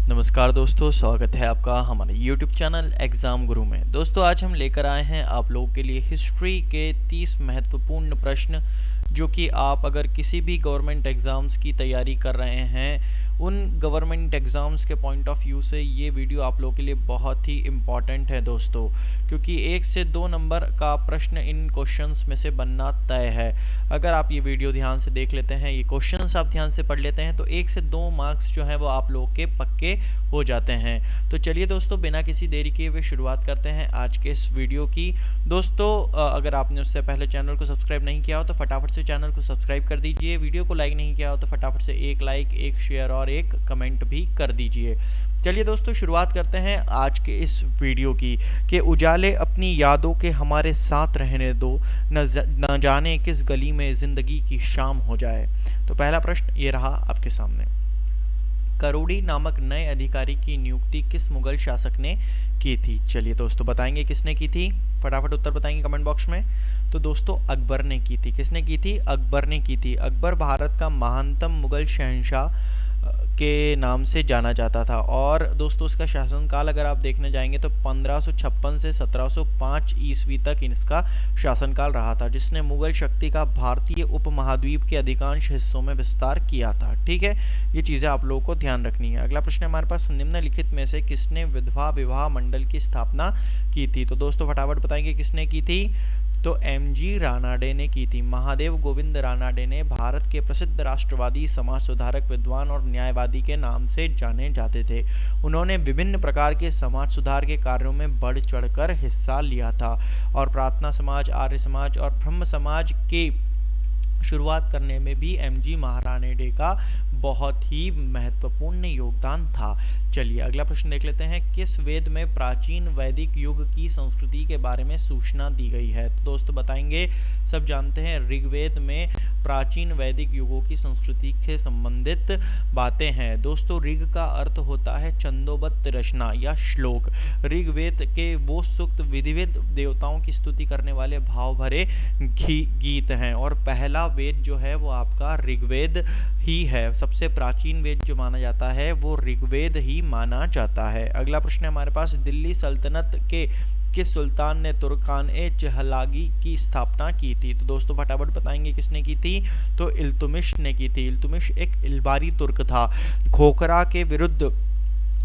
नमस्कार दोस्तों, स्वागत है आपका हमारे YouTube चैनल एग्ज़ाम गुरु में। दोस्तों आज हम लेकर आए हैं आप लोगों के लिए हिस्ट्री के 30 महत्वपूर्ण प्रश्न, जो कि आप अगर किसी भी गवर्नमेंट एग्ज़ाम्स की तैयारी कर रहे हैं, उन गवर्नमेंट एग्ज़ाम्स के पॉइंट ऑफ व्यू से ये वीडियो आप लोगों के लिए बहुत ही इम्पॉर्टेंट है दोस्तों, क्योंकि 1 से 2 नंबर का प्रश्न इन क्वेश्चंस में से बनना तय है। अगर आप ये वीडियो ध्यान से देख लेते हैं, ये क्वेश्चंस आप ध्यान से पढ़ लेते हैं, तो 1 से 2 मार्क्स जो है वो आप लोगों के पक्के हो जाते हैं। तो चलिए दोस्तों, बिना किसी देरी किए हुए शुरुआत करते हैं आज के इस वीडियो की। दोस्तों अगर आपने उससे पहले चैनल को सब्सक्राइब नहीं किया हो तो फटाफट से चैनल को सब्सक्राइब कर दीजिए। वीडियो को लाइक नहीं किया हो तो फटाफट से एक लाइक, एक शेयर और एक कमेंट भी कर दीजिए। चलिए दोस्तों, शुरुआत करते हैं आज के इस वीडियो की कि उजाले अपनी यादों के हमारे साथ रहने दो, न जाने किस गली में जिंदगी की शाम हो जाए। तो पहला प्रश्न ये रहा आपके सामने। करोड़ी नामक नए अधिकारी की नियुक्ति किस मुगल शासक ने की थी? चलिए दोस्तों बताएंगे किसने की थी, फटाफट उत्तर बताएंगे कमेंट बॉक्स में। तो दोस्तों अकबर ने की थी। किसने की थी? अकबर ने की थी। अकबर भारत का महानतम मुगल शहंशाह के नाम से जाना जाता था, और दोस्तों उसका शासनकाल अगर आप देखने जाएंगे तो 1556 से 1705 ईस्वी तक इसका शासनकाल रहा था, जिसने मुगल शक्ति का भारतीय उपमहाद्वीप के अधिकांश हिस्सों में विस्तार किया था। ठीक है, ये चीज़ें आप लोगों को ध्यान रखनी है। अगला प्रश्न हमारे पास, निम्नलिखित में से किसने विधवा विवाह मंडल की स्थापना की थी? तो दोस्तों फटाफट बताएंगे किसने की थी। तो एमजी रानाडे ने की थी। महादेव गोविंद रानाडे ने भारत के प्रसिद्ध राष्ट्रवादी, समाज सुधारक, विद्वान और न्यायवादी के नाम से जाने जाते थे। उन्होंने विभिन्न प्रकार के समाज सुधार के कार्यों में बढ़ चढ़कर हिस्सा लिया था, और प्रार्थना समाज, आर्य समाज और ब्रह्म समाज के शुरुआत करने में भी एमजी महारानेडे का बहुत ही महत्वपूर्ण योगदान था। चलिए अगला प्रश्न देख लेते हैं। किस वेद में प्राचीन वैदिक युग की संस्कृति के बारे में सूचना दी गई है? तो दोस्तों बताएंगे, सब जानते हैं ऋग्वेद में प्राचीन वैदिक युगों की संस्कृति से संबंधित बातें हैं। दोस्तों ऋग का अर्थ होता है छंदोबद्ध रचना या श्लोक। ऋग्वेद के वो सूक्त विधिवत देवताओं की स्तुति करने वाले भाव भरे गीत हैं, और पहला वेद जो है वो आपका ऋग्वेद ही है। सबसे प्राचीन वेद जो माना जाता है वो ऋग्वेद ही माना जाता है। अगला प्रश्न हमारे पास, दिल्ली सल्तनत के किस सुल्तान ने तुर्कान-ए-चहलागी की स्थापना की थी? तो दोस्तों फटाफट बताएंगे किसने की थी। तो इल्तुमिश ने की थी। इल्तुमिश एक इल्बारी तुर्क था। खोखरा के विरुद्ध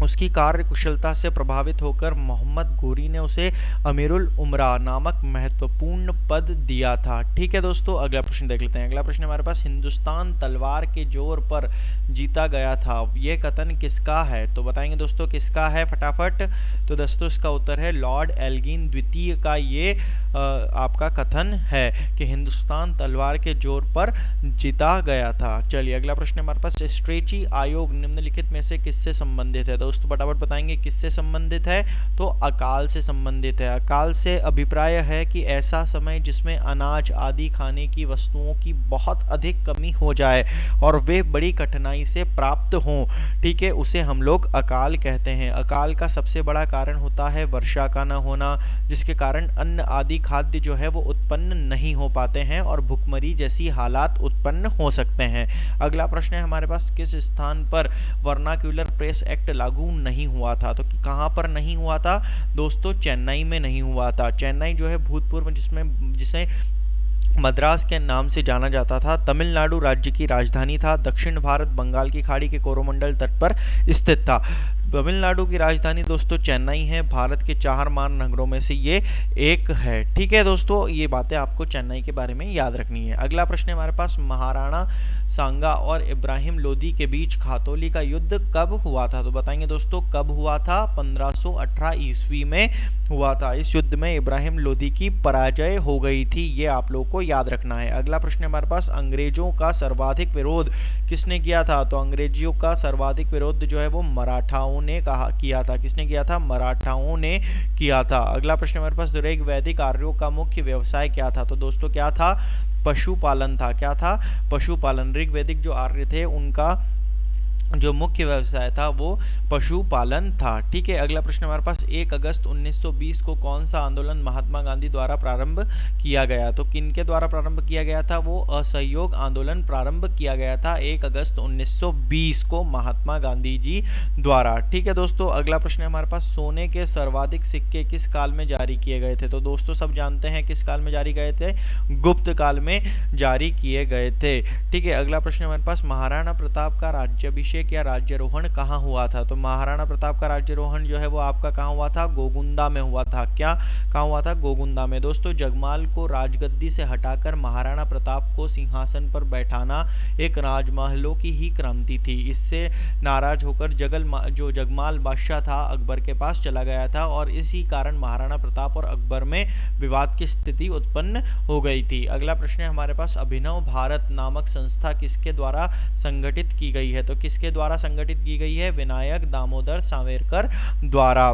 उसकी कार्य कुशलता से प्रभावित होकर मोहम्मद गोरी ने उसे अमीरुल उमरा नामक महत्वपूर्ण पद दिया था। ठीक है दोस्तों, अगला प्रश्न देख लेते हैं। अगला प्रश्न हमारे पास, हिंदुस्तान तलवार के जोर पर जीता गया था, यह कथन किसका है? तो बताएंगे दोस्तों किसका है फटाफट। तो दोस्तों इसका उत्तर है लॉर्ड एल्गिन द्वितीय का ये आपका कथन है कि हिंदुस्तान तलवार के जोर पर जीता गया था। चलिए अगला प्रश्न हमारे पास, स्ट्रेची आयोग निम्नलिखित में से किससे संबंधित है? दोस्तों फटाफट बताएंगे किससे संबंधित है। तो अकाल से संबंधित है। अकाल से अभिप्राय है कि ऐसा समय जिसमें अनाज आदि खाने की वस्तुओं की बहुत अधिक कमी हो जाए और वे बड़ी कठिनाई से प्राप्त हों, ठीक है, उसे हम लोग अकाल कहते हैं। अकाल का सबसे बड़ा कारण होता है वर्षा का न होना, जिसके कारण अन्न आदि खाद्य जो है वो उत्पन्न नहीं हो पाते हैं और भुखमरी जैसी हालात उत्पन्न हो सकते हैं। अगला प्रश्न है हमारे पास, किस स्थान पर वर्नाक्यूलर प्रेस एक्ट लागू नहीं हुआ था? तो कहाँ पर नहीं हुआ था दोस्तों? चेन्नई में नहीं हुआ था। चेन्नई जो है भूतपूर्व जिसे मद्रास के नाम से जाना जाता था, तमिलनाडु राज्य की राजधानी था। दक्षिण भारत बंगाल की खाड़ी के कोरोमंडल तट पर स्थित था। तमिलनाडु की राजधानी दोस्तों चेन्नई है। भारत के 4 महानगरों में से ये एक है। ठीक है दोस्तों, ये बातें आपको चेन्नई के बारे में याद रखनी है। अगला प्रश्न है हमारे पास, महाराणा सांगा और इब्राहिम लोदी के बीच खातौली का युद्ध कब हुआ था? तो बताएंगे दोस्तों कब हुआ था। 1518 ईस्वी में हुआ था। इस युद्ध में इब्राहिम लोदी की पराजय हो गई थी, ये आप लोगों को याद रखना है। अगला प्रश्न हमारे पास, अंग्रेजों का सर्वाधिक विरोध किसने किया था? तो अंग्रेजियों का सर्वाधिक विरोध जो है वो मराठाओं ने किया था। किसने किया था? मराठाओं ने किया था। अगला प्रश्न हमारे पास, ऋग वैदिक आर्यों का मुख्य व्यवसाय क्या था? तो दोस्तों क्या था? पशुपालन था। क्या था? पशुपालन। ऋग्वैदिक जो आर्य थे उनका जो मुख्य व्यवसाय था वो पशुपालन था। ठीक है, अगला प्रश्न हमारे पास 1 अगस्त 1920 को कौन सा आंदोलन महात्मा गांधी द्वारा प्रारंभ किया गया? तो किनके द्वारा प्रारंभ किया गया था? वो असहयोग आंदोलन प्रारंभ किया गया था 1 अगस्त 1920 को महात्मा गांधी जी द्वारा। ठीक है दोस्तों, अगला प्रश्न है हमारे पास, सोने के सर्वाधिक सिक्के किस काल में जारी किए गए थे? तो दोस्तों सब जानते हैं किस काल में जारी गए थे, गुप्त काल में जारी किए गए थे। ठीक है, अगला प्रश्न हमारे पास, महाराणा प्रताप का राज्याभिषेक या राज्यारोहण कहाँ हुआ था? तो महाराणा प्रताप का राज्यारोहण जो है वो आपका कहाँ हुआ था? गोगुंदा में हुआ था। क्या कहाँ हुआ था? गोगुंदा में। दोस्तों जगमाल को राजगद्दी से हटाकर महाराणा प्रताप को सिंहासन पर बैठाना एक राजमहलों की ही क्रांति थी। इससे नाराज होकर जो जगमाल बादशाह था अकबर के पास चला गया था और इसी कारण महाराणा प्रताप और अकबर में विवाद की स्थिति उत्पन्न हो गई थी। अगला प्रश्न है हमारे पास, अभिनव भारत नामक संस्था किसके द्वारा संगठित की गई है? तो किसके द्वारा संगठित की गई है? विनायक दामोदर सावरकर द्वारा।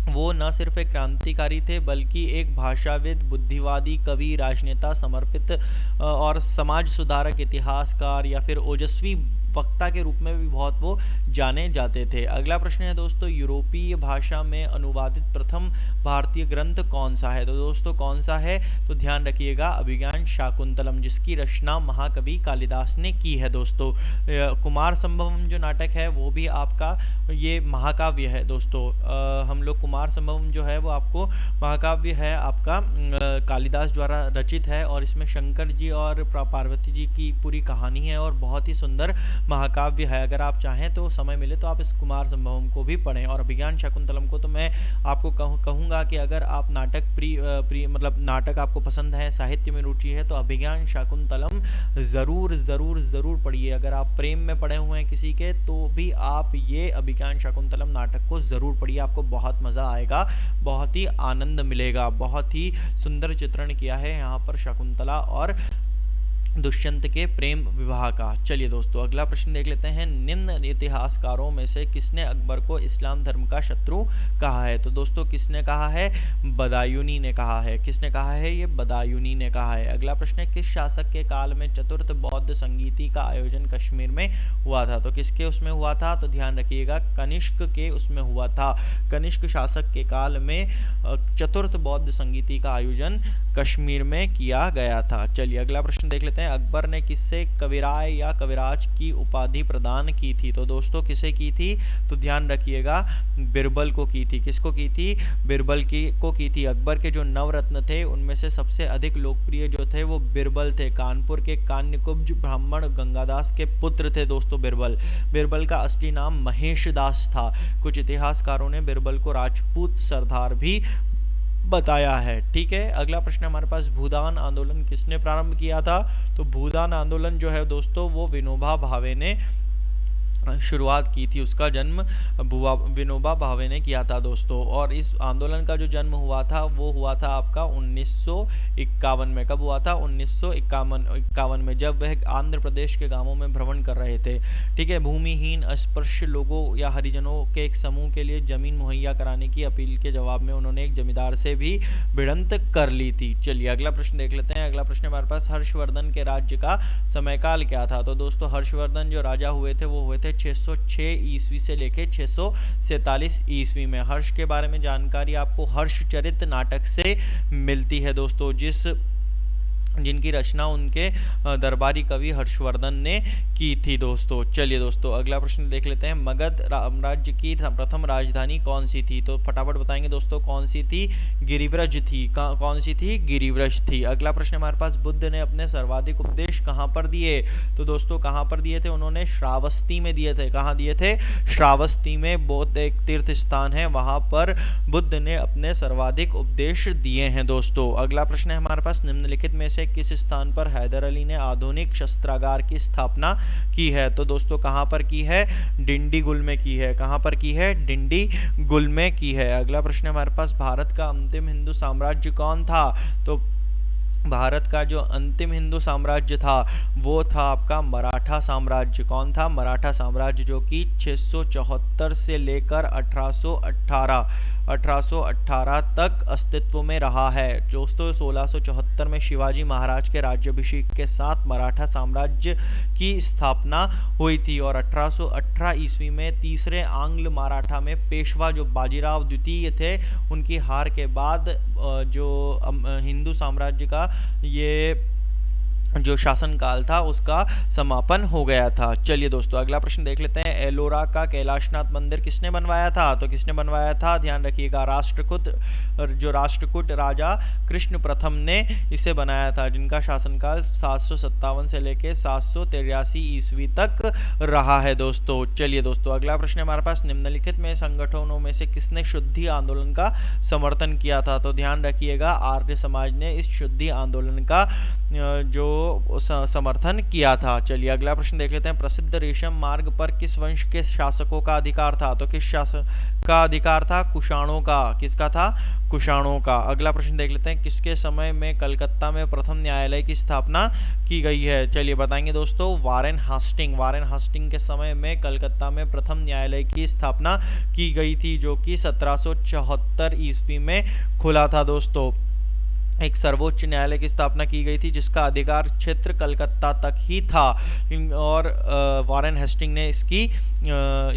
वो न सिर्फ एक क्रांतिकारी थे बल्कि एक भाषाविद, बुद्धिवादी, कवि, राजनेता, समर्पित और समाज सुधारक, इतिहासकार या फिर ओजस्वी वक्ता के रूप में भी बहुत वो जाने जाते थे। अगला प्रश्न है दोस्तों, यूरोपीय भाषा में अनुवादित प्रथम भारतीय ग्रंथ कौन सा है? तो दोस्तों कौन सा है? तो ध्यान रखिएगा, अभिज्ञान शाकुंतलम, जिसकी रचना महाकवि कालिदास ने की है। दोस्तों कुमार संभवम जो नाटक है वो भी आपका ये महाकाव्य है। दोस्तों हम लोग कुमार संभवम जो है वो आपको महाकाव्य है आपका कालिदास द्वारा रचित है और इसमें शंकर जी और पार्वती जी की पूरी कहानी है और बहुत ही सुंदर महाकाव्य है। अगर आप चाहें तो समय मिले तो आप इस कुमार संभवम को भी पढ़ें। और अभिज्ञान शाकुंतलम को तो मैं आपको कहूँगा कि अगर आप नाटक मतलब नाटक आपको पसंद है, साहित्य में रुचि है, तो अभिज्ञान शाकुंतलम ज़रूर ज़रूर ज़रूर पढ़िए। अगर आप प्रेम में पढ़े हुए हैं किसी के तो भी आप ये अभिज्ञान शाकुंतलम नाटक को ज़रूर पढ़िए, आपको बहुत मज़ा आएगा, बहुत ही आनंद मिलेगा। बहुत ही सुंदर चित्रण किया है यहाँ पर शकुंतला और दुष्यंत के प्रेम विवाह का। चलिए दोस्तों अगला प्रश्न देख लेते हैं, निम्न इतिहासकारों में से किसने अकबर को इस्लाम धर्म का शत्रु कहा है? तो दोस्तों किसने कहा है? बदायूनी ने कहा है। किसने कहा है? ये बदायूनी ने कहा है। अगला प्रश्न है, किस शासक के काल में चतुर्थ बौद्ध संगीति का आयोजन कश्मीर में हुआ था? तो किसके उसमें हुआ था? तो ध्यान रखिएगा, कनिष्क के उसमें हुआ था। कनिष्क शासक के काल में चतुर्थ बौद्ध संगीति का आयोजन कश्मीर में किया गया था। चलिए अगला प्रश्न देख लेते हैं, अकबर ने किससे कविराय या कविराज की उपाधि प्रदान की थी? तो दोस्तों किसे की थी? तो ध्यान रखिएगा, बिरबल को की थी। किसको की थी? बिरबल को की थी। अकबर के जो नवरत्न थे उनमें से सबसे अधिक लोकप्रिय जो थे वो बिरबल थे। कानपुर के कान्यकुब्ज ब्राह्मण गंगादास के पुत्र थे दोस्तों बिरबल। बिरबल का असली नाम महेश दास था। कुछ इतिहासकारों ने बिरबल को राजपूत सरदार भी बताया है। ठीक है, अगला प्रश्न हमारे पास, भूदान आंदोलन किसने प्रारंभ किया था? तो भूदान आंदोलन जो है दोस्तों वो विनोबा भावे ने शुरुआत की थी। उसका जन्म विनोबा भावे ने किया था दोस्तों। और इस आंदोलन का जो जन्म हुआ था वो हुआ था आपका 1951 में। कब हुआ था? 1951 में, जब वह आंध्र प्रदेश के गांवों में भ्रमण कर रहे थे। ठीक है, भूमिहीन अस्पृश्य लोगों या हरिजनों के एक समूह के लिए जमीन मुहैया कराने की अपील के जवाब में उन्होंने एक जमींदार से भी भिड़ंत कर ली थी। चलिए अगला प्रश्न देख लेते हैं। अगला प्रश्न हमारे पास, हर्षवर्धन के राज्य का समयकाल क्या था? तो दोस्तों हर्षवर्धन जो राजा हुए थे वो हुए थे 606 ईस्वी से लेके 647 ईस्वी में। हर्ष के बारे में जानकारी आपको हर्षचरित नाटक से मिलती है दोस्तों, जिनकी रचना उनके दरबारी कवि हर्षवर्धन ने की थी दोस्तों। चलिए दोस्तों अगला प्रश्न देख लेते हैं, मगध साम्राज्य की प्रथम राजधानी कौन सी थी? तो फटाफट बताएंगे दोस्तों, कौन सी थी? गिरिव्रज थी। कौन सी थी? गिरिव्रज थी। अगला प्रश्न हमारे पास, बुद्ध ने अपने सर्वाधिक उपदेश कहाँ पर दिए? तो दोस्तों कहाँ पर दिए थे? उन्होंने श्रावस्ती में दिए थे। कहाँ दिए थे? श्रावस्ती में, बौद्ध एक तीर्थ स्थान है, वहां पर बुद्ध ने अपने सर्वाधिक उपदेश दिए हैं दोस्तों। अगला प्रश्न है हमारे पास, निम्नलिखित में से किस स्थान पर हैदर अली ने आधुनिक शस्त्रागार की स्थापना की है? तो दोस्तों कहां पर की है? डिंडीगुल में की है। कहां पर की है? डिंडीगुल में की है। अगला प्रश्न हमारे पास, भारत का अंतिम हिंदू साम्राज्य कौन था? तो भारत का जो अंतिम हिंदू साम्राज्य था वो था आपका मराठा साम्राज्य। कौन था? मराठा साम्राज्य, जो कि 674 से लेकर 1818 1818 तक अस्तित्व में रहा है। दोस्तों 1674 में शिवाजी महाराज के राज्याभिषेक के साथ मराठा साम्राज्य की स्थापना हुई थी और 1818 ईस्वी में तीसरे आंग्ल मराठा में पेशवा जो बाजीराव द्वितीय थे, उनकी हार के बाद जो हिंदू साम्राज्य का ये जो शासनकाल था उसका समापन हो गया था। चलिए दोस्तों अगला प्रश्न देख लेते हैं। एलोरा का कैलाशनाथ मंदिर किसने बनवाया था? तो किसने बनवाया था, ध्यान रखिएगा, राष्ट्रकूट राजा कृष्ण प्रथम ने इसे बनाया था, जिनका शासनकाल 757 से लेके 783 ईस्वी तक रहा है दोस्तों। चलिए दोस्तों अगला प्रश्न हमारे पास, निम्नलिखित में संगठनों में से किसने शुद्धि आंदोलन का समर्थन किया था? तो ध्यान रखिएगा, आर्य समाज ने इस शुद्धि आंदोलन का जो समर्थन किया था। चलिए अगला प्रश्न देख लेते हैं। प्रसिद्ध रेशम मार्ग पर किस वंश के शासकों का अधिकार था? तो किस शासक का अधिकार था? कुषाणों का। किसका था? कुषाणों का। अगला प्रश्न देख लेते हैं। किसके समय में कलकत्ता में प्रथम न्यायालय की स्थापना की गई है? चलिए बताएंगे दोस्तों, वारेन हास्टिंग के समय में कलकत्ता में प्रथम न्यायालय की स्थापना की गई थी, जो कि 1774 ईस्वी में खुला था दोस्तों। एक सर्वोच्च न्यायालय की स्थापना की गई थी जिसका अधिकार क्षेत्र कलकत्ता तक ही था और वारेन हेस्टिंग ने इसकी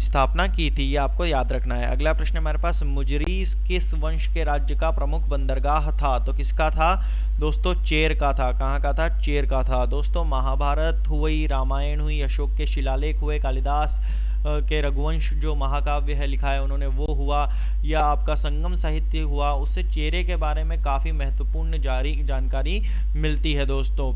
स्थापना की थी, ये आपको याद रखना है। अगला प्रश्न हमारे पास, मुजरीस किस वंश के राज्य का प्रमुख बंदरगाह था? तो किसका था दोस्तों? चेर का था। कहाँ का था? चेर का था। दोस्तों महाभारत हुई, रामायण हुई, अशोक के शिलालेख हुए, कालिदास के रघुवंश जो महाकाव्य है लिखा है उन्होंने वो हुआ, या आपका संगम साहित्य हुआ, उससे चेहरे के बारे में काफ़ी महत्वपूर्ण जानकारी मिलती है दोस्तों।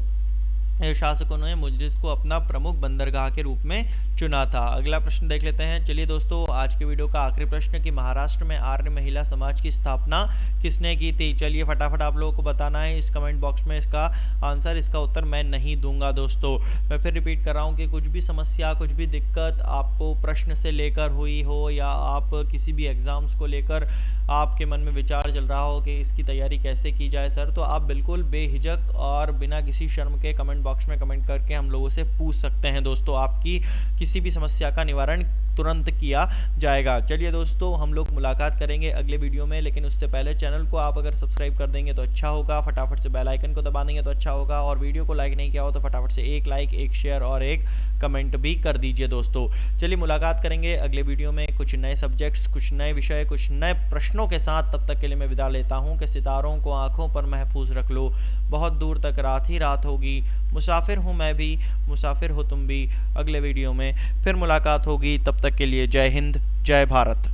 शासकों ने मुजरिस को अपना प्रमुख बंदरगाह के रूप में चुना था। अगला प्रश्न देख लेते हैं। चलिए दोस्तों आज के वीडियो का आखिरी प्रश्न कि महाराष्ट्र में आर्य महिला समाज की स्थापना किसने की थी? चलिए फटाफट आप लोगों को बताना है इस कमेंट बॉक्स में इसका आंसर। इसका उत्तर मैं नहीं दूंगा दोस्तों। मैं फिर रिपीट कर रहा हूँ कि कुछ भी समस्या, कुछ भी दिक्कत आपको प्रश्न से लेकर हुई हो, या आप किसी भी एग्जाम्स को लेकर आपके मन में विचार चल रहा हो कि इसकी तैयारी कैसे की जाए सर, तो आप बिल्कुल बेहिचक और बिना किसी शर्म के कमेंट बॉक्स में कमेंट करके हम लोगों से पूछ सकते हैं दोस्तों। आपकी किसी भी समस्या का निवारण तुरंत किया जाएगा। चलिए दोस्तों हम लोग मुलाकात करेंगे अगले वीडियो में, लेकिन उससे पहले चैनल को आप अगर सब्सक्राइब कर देंगे तो अच्छा होगा, फटाफट से बेल आइकन को दबा देंगे तो अच्छा होगा, और वीडियो को लाइक नहीं किया हो तो फटाफट से एक लाइक, एक शेयर और एक कमेंट भी कर दीजिए दोस्तों। चलिए मुलाकात करेंगे अगले वीडियो में कुछ नए सब्जेक्ट्स, कुछ नए विषय, कुछ नए प्रश्नों के साथ। तब तक के लिए मैं विदा लेता हूँ कि सितारों को आंखों पर महफूज रख लो, बहुत दूर तक रात ही रात होगी, मुसाफिर हूँ मैं भी, मुसाफिर हो तुम भी। अगले वीडियो में फिर मुलाकात होगी, तब तक के लिए जय हिंद, जय भारत।